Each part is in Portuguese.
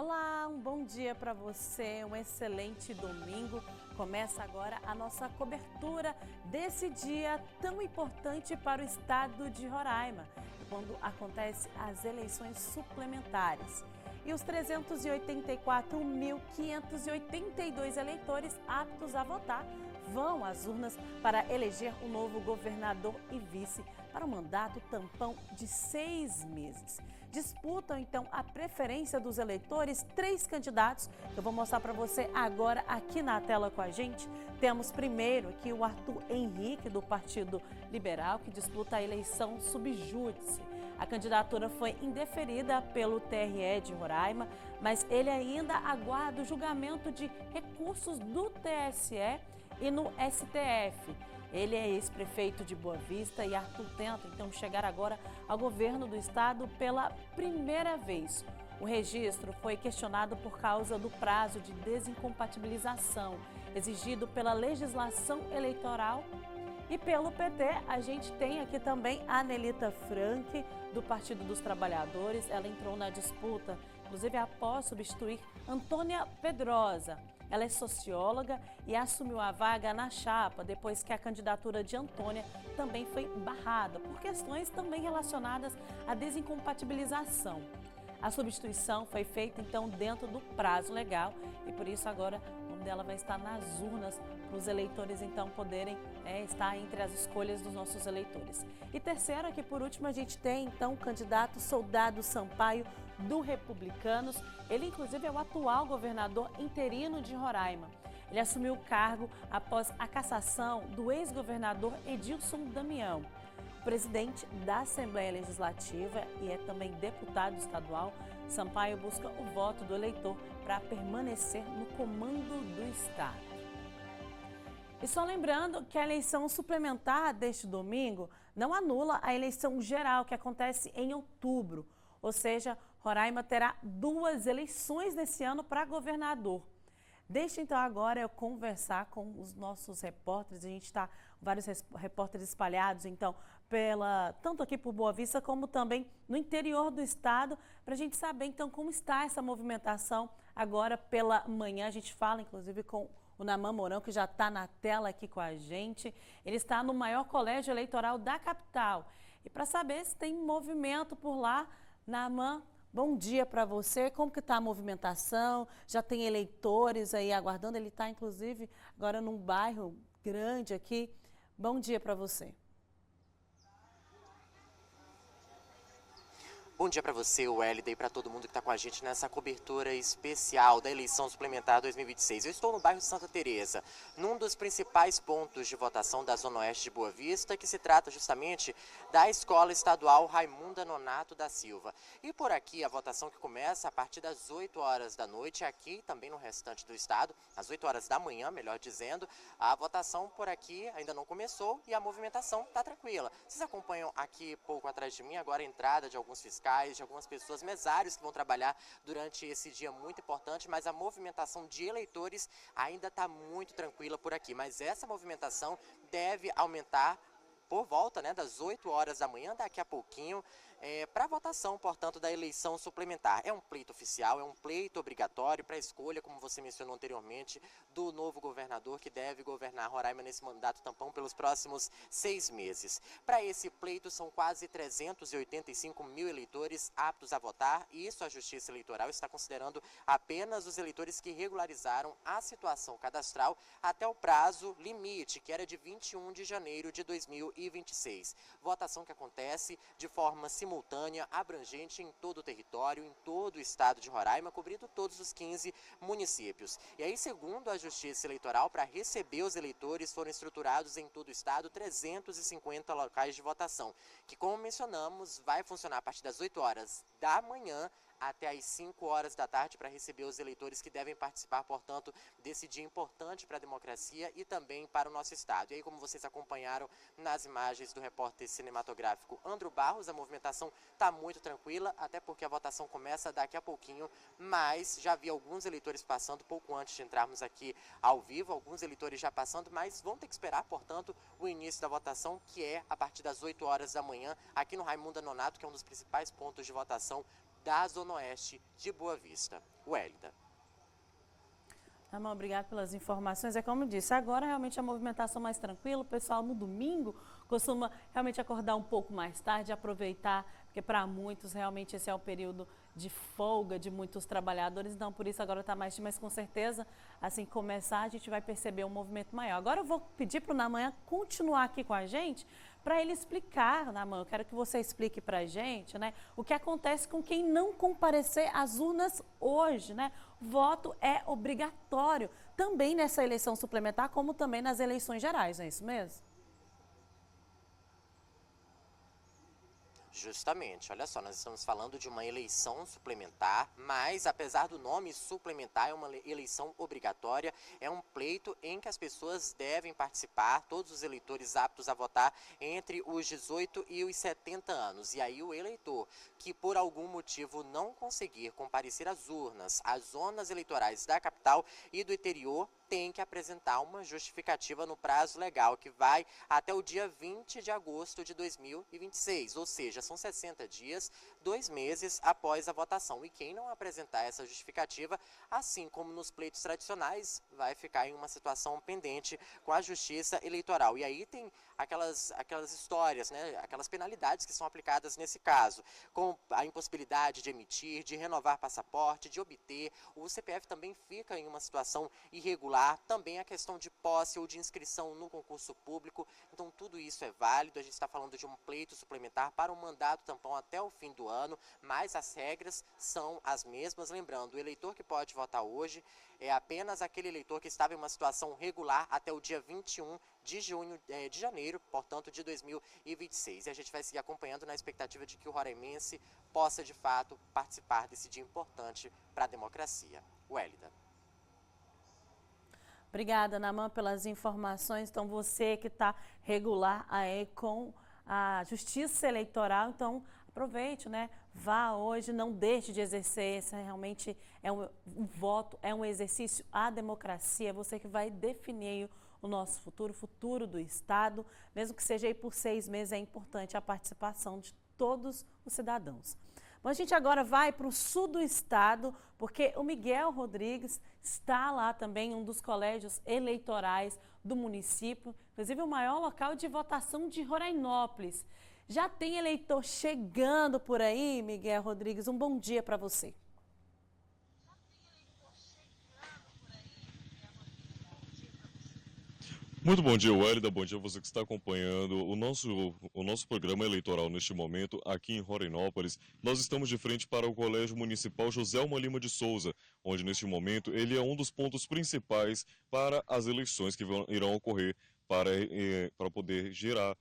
Olá, um bom dia para você, um excelente domingo. Começa agora a nossa cobertura desse dia tão importante para o estado de Roraima, quando acontecem as eleições suplementares. E os 384.582 eleitores aptos a votar vão às urnas para eleger um novo governador e vice para um mandato tampão de 6 meses. Disputam, então, a preferência dos eleitores 3 candidatos que eu vou mostrar para você agora aqui na tela com a gente. Temos primeiro aqui o Arthur Henrique, do Partido Liberal, que disputa a eleição sub júdice. A candidatura foi indeferida pelo TRE de Roraima, mas ele ainda aguarda o julgamento de recursos do TSE e no STF. Ele é ex-prefeito de Boa Vista e Arthur tenta, então, chegar agora ao governo do estado pela primeira vez. O registro foi questionado por causa do prazo de desincompatibilização exigido pela legislação eleitoral. E pelo PT, a gente tem aqui também a Nelita Frank, do Partido dos Trabalhadores. Ela entrou na disputa, inclusive após substituir Antônia Pedrosa. Ela é socióloga e assumiu a vaga na chapa depois que a candidatura de Antônia também foi barrada por questões também relacionadas à desincompatibilização. A substituição foi feita, então, dentro do prazo legal e, por isso, agora o nome dela vai estar nas urnas para os eleitores, então, poderem estar entre as escolhas dos nossos eleitores. E terceiro, aqui por último, a gente tem, então, o candidato Soldado Sampaio, do Republicanos. Ele, inclusive, é o atual governador interino de Roraima. Ele assumiu o cargo após a cassação do ex-governador Edilson Damião. Presidente da Assembleia Legislativa e é também deputado estadual, Sampaio busca o voto do eleitor para permanecer no comando do estado. E só lembrando que a eleição suplementar deste domingo não anula a eleição geral que acontece em outubro. Ou seja, Roraima terá 2 eleições nesse ano para governador. Deixa então agora eu conversar com os nossos repórteres. A gente está vários repórteres espalhados, então, tanto aqui por Boa Vista como também no interior do estado, para a gente saber então como está essa movimentação agora pela manhã. A gente fala inclusive com o Naman Mourão, que já está na tela aqui com a gente. Ele está no maior colégio eleitoral da capital. E para saber se tem movimento por lá, Naman, bom dia para você. Como que está a movimentação? Já tem eleitores aí aguardando? Ele está, inclusive, agora num bairro grande aqui. Bom dia para você. Bom dia para você, Wélida, e para todo mundo que está com a gente nessa cobertura especial da eleição suplementar 2026. Eu estou no bairro Santa Teresa, num dos principais pontos de votação da Zona Oeste de Boa Vista, que se trata justamente da Escola Estadual Raimunda Nonato da Silva. E por aqui a votação que começa a partir das 8 horas da noite, aqui também no restante do estado, às 8 horas da manhã, melhor dizendo. A votação por aqui ainda não começou e a movimentação está tranquila. Vocês acompanham aqui pouco atrás de mim agora a entrada de alguns fiscais, de algumas pessoas, mesários que vão trabalhar durante esse dia muito importante, mas a movimentação de eleitores ainda está muito tranquila por aqui. Mas essa movimentação deve aumentar por volta das 8 horas da manhã, daqui a pouquinho, para a votação, portanto, da eleição suplementar. É um pleito oficial, é um pleito obrigatório para a escolha, como você mencionou anteriormente, do novo governador que deve governar Roraima nesse mandato tampão pelos próximos 6 meses. Para esse pleito são quase 385 mil eleitores aptos a votar, e isso a Justiça Eleitoral está considerando apenas os eleitores que regularizaram a situação cadastral até o prazo limite, que era de 21 de janeiro de 2026. Votação que acontece de forma simultânea, abrangente em todo o território, em todo o estado de Roraima, cobrindo todos os 15 municípios. E aí, segundo a Justiça Eleitoral, para receber os eleitores foram estruturados em todo o estado 350 locais de votação, que, como mencionamos, vai funcionar a partir das 8 horas da manhã até às 5 horas da tarde para receber os eleitores que devem participar, portanto, desse dia importante para a democracia e também para o nosso estado. E aí, como vocês acompanharam nas imagens do repórter cinematográfico Andro Barros, a movimentação está muito tranquila, até porque a votação começa daqui a pouquinho, mas já vi alguns eleitores passando pouco antes de entrarmos aqui ao vivo, alguns eleitores já passando, mas vão ter que esperar, portanto, o início da votação, que é a partir das 8 horas da manhã, aqui no Raimunda Nonato, que é um dos principais pontos de votação da Zona Oeste de Boa Vista. Wélida. Amor, obrigada pelas informações. É como eu disse, agora realmente a movimentação mais tranquila, o pessoal no domingo costuma realmente acordar um pouco mais tarde, aproveitar, porque para muitos realmente esse é o período de folga de muitos trabalhadores, então por isso agora está mais, mas com certeza, assim começar, a gente vai perceber um movimento maior. Agora eu vou pedir para o Naman continuar aqui com a gente, para ele explicar, Naman, eu quero que você explique para a gente, né, o que acontece com quem não comparecer às urnas hoje, né? Voto é obrigatório, também nessa eleição suplementar, como também nas eleições gerais, não é isso mesmo? Justamente, olha só, nós estamos falando de uma eleição suplementar, mas apesar do nome suplementar, é uma eleição obrigatória, é um pleito em que as pessoas devem participar, todos os eleitores aptos a votar entre os 18 e os 70 anos. E aí o eleitor que por algum motivo não conseguir comparecer às urnas, às zonas eleitorais da capital e do interior, tem que apresentar uma justificativa no prazo legal, que vai até o dia 20 de agosto de 2026, ou seja, são 60 dias, 2 meses após a votação. E quem não apresentar essa justificativa, assim como nos pleitos tradicionais, vai ficar em uma situação pendente com a Justiça Eleitoral. E aí tem aquelas histórias, né, aquelas penalidades que são aplicadas nesse caso, com a impossibilidade de emitir, de renovar passaporte, de obter. O CPF também fica em uma situação irregular, também a questão de posse ou de inscrição no concurso público. Então tudo isso é válido, a gente está falando de um pleito suplementar para um mandato tampão até o fim do ano, mas as regras são as mesmas. Lembrando, o eleitor que pode votar hoje é apenas aquele eleitor que estava em uma situação regular até o dia 21 de janeiro, portanto, de 2026. E a gente vai seguir acompanhando na expectativa de que o roraimense possa, de fato, participar desse dia importante para a democracia. Wélida. Obrigada, Naman, pelas informações. Então, você que está regular aí com a Justiça Eleitoral, então aproveite, né? Vá hoje, não deixe de exercer. Esse realmente é um voto, é um exercício à democracia. Você que vai definir o nosso futuro, o futuro do Estado, mesmo que seja aí por 6 meses, é importante a participação de todos os cidadãos. Bom, a gente agora vai para o sul do estado, porque o Miguel Rodrigues está lá também, um dos colégios eleitorais do município, inclusive o maior local de votação de Rorainópolis. Já tem eleitor chegando por aí, Miguel Rodrigues? Um bom dia para você. Muito bom dia, Wélida. Bom dia a você que está acompanhando o nosso programa eleitoral neste momento aqui em Rorainópolis. Nós estamos de frente para o Colégio Municipal Joselma Lima de Souza, onde neste momento ele é um dos pontos principais para as eleições que irão ocorrer para poder gerar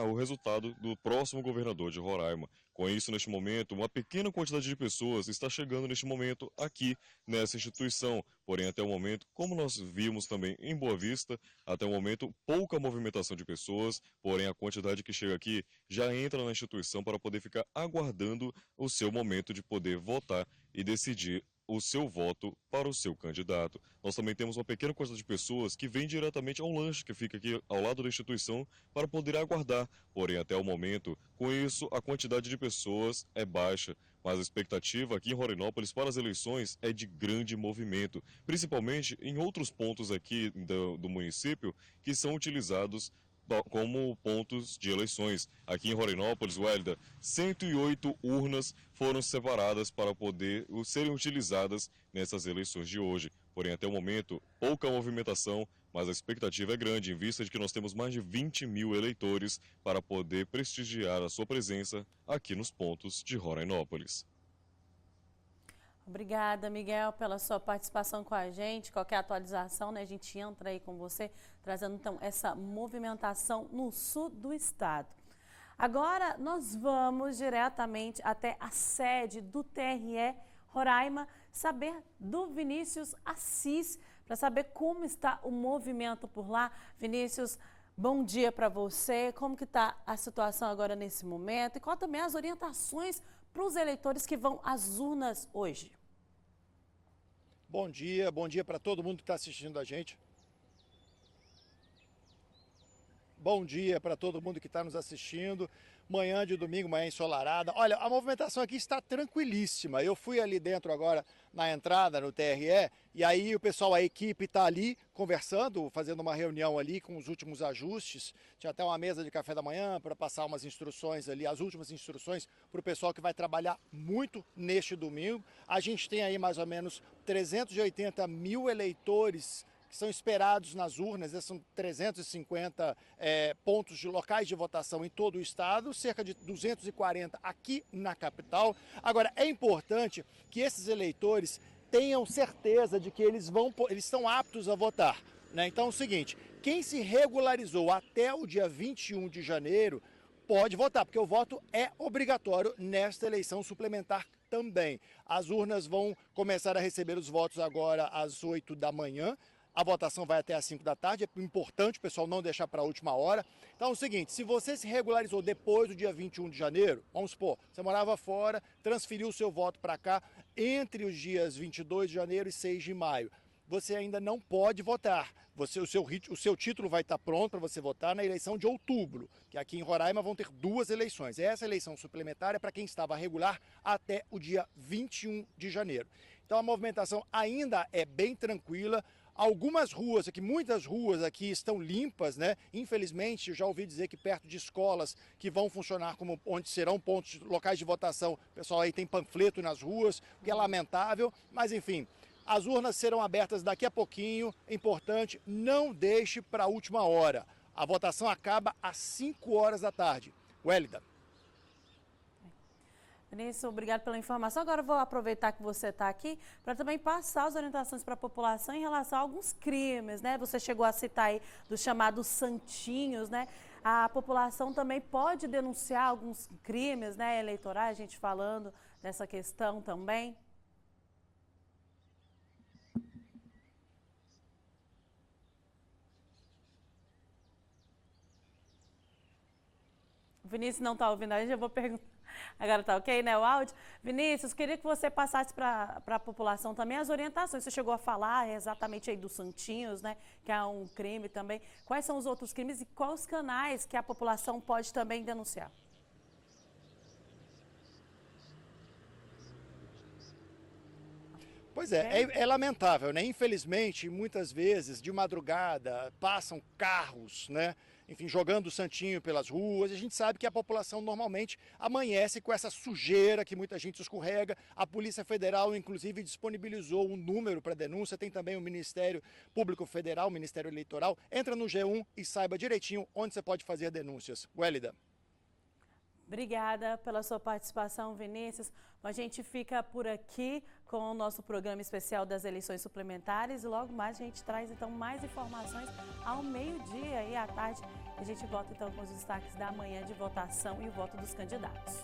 o resultado do próximo governador de Roraima. Com isso, neste momento, uma pequena quantidade de pessoas está chegando neste momento aqui nessa instituição. Porém, até o momento, como nós vimos também em Boa Vista, até o momento, pouca movimentação de pessoas, porém a quantidade que chega aqui já entra na instituição para poder ficar aguardando o seu momento de poder votar e decidir o seu voto para o seu candidato. Nós também temos uma pequena quantidade de pessoas que vêm diretamente ao lanche que fica aqui ao lado da instituição para poder aguardar. Porém, até o momento, com isso, a quantidade de pessoas é baixa, mas a expectativa aqui em Rorainópolis para as eleições é de grande movimento, principalmente em outros pontos aqui do município que são utilizados como pontos de eleições. Aqui em Rorainópolis, Wélida, 108 urnas foram separadas para poder serem utilizadas nessas eleições de hoje. Porém, até o momento, pouca movimentação, mas a expectativa é grande em vista de que nós temos mais de 20 mil eleitores para poder prestigiar a sua presença aqui nos pontos de Rorainópolis. Obrigada, Miguel, pela sua participação com a gente. Qualquer atualização, né, a gente entra aí com você, trazendo então essa movimentação no sul do estado. Agora nós vamos diretamente até a sede do TRE Roraima, saber do Vinícius Assis, para saber como está o movimento por lá. Vinícius, bom dia para você. Como que está a situação agora nesse momento? E qual também as orientações para os eleitores que vão às urnas hoje? Bom dia para todo mundo que está assistindo a gente. bom dia para todo mundo que está nos assistindo. Manhã de domingo, manhã ensolarada. Olha, a movimentação aqui está tranquilíssima. Eu fui ali dentro agora na entrada, no TRE, e aí o pessoal, a equipe está ali conversando, fazendo uma reunião ali com os últimos ajustes. Tinha até uma mesa de café da manhã para passar umas instruções ali, as últimas instruções para o pessoal que vai trabalhar muito neste domingo. A gente tem aí mais ou menos 380 mil eleitores que são esperados nas urnas, são 350 pontos de locais de votação em todo o estado, cerca de 240 aqui na capital. Agora, é importante que esses eleitores tenham certeza de que eles estão aptos a votar, né? Então é o seguinte, quem se regularizou até o dia 21 de janeiro pode votar, porque o voto é obrigatório nesta eleição suplementar também. As urnas vão começar a receber os votos agora às 8 da manhã. A votação vai até às 5 da tarde, é importante o pessoal não deixar para a última hora. Então é o seguinte, se você se regularizou depois do dia 21 de janeiro, vamos supor, você morava fora, transferiu o seu voto para cá entre os dias 22 de janeiro e 6 de maio, você ainda não pode votar. O seu título vai estar pronto para você votar na eleição de outubro, que aqui em Roraima vão ter 2 eleições. Essa eleição suplementar é para quem estava regular até o dia 21 de janeiro. Então a movimentação ainda é bem tranquila. Algumas ruas aqui, muitas ruas aqui estão limpas, né? Infelizmente, eu já ouvi dizer que perto de escolas que vão funcionar como onde serão pontos locais de votação, o pessoal aí tem panfleto nas ruas, o que é lamentável, mas enfim, as urnas serão abertas daqui a pouquinho. É importante, não deixe para a última hora. A votação acaba às 5 horas da tarde. Wélida. Vinícius, obrigado pela informação. Agora eu vou aproveitar que você está aqui para também passar as orientações para a população em relação a alguns crimes, né? Você chegou a citar aí dos chamados santinhos, né? A população também pode denunciar alguns crimes, né, eleitorais, a gente falando dessa questão também. O Vinícius não está ouvindo a gente, eu vou perguntar. Agora tá ok, né, o áudio? Vinícius, queria que você passasse para a população também as orientações. Você chegou a falar exatamente aí dos santinhos, né, que é um crime também. Quais são os outros crimes e quais os canais que a população pode também denunciar? Pois é lamentável, né? Infelizmente, muitas vezes, de madrugada, passam carros, né? Enfim, jogando o santinho pelas ruas. E a gente sabe que a população normalmente amanhece com essa sujeira que muita gente escorrega. A Polícia Federal, inclusive, disponibilizou um número para denúncia. Tem também o Ministério Público Federal, o Ministério Eleitoral. Entra no G1 e saiba direitinho onde você pode fazer denúncias. Wélida. Obrigada pela sua participação, Vinícius. A gente fica por aqui com o nosso programa especial das eleições suplementares e logo mais a gente traz então mais informações ao meio-dia e à tarde. A gente volta então com os destaques da manhã de votação e o voto dos candidatos.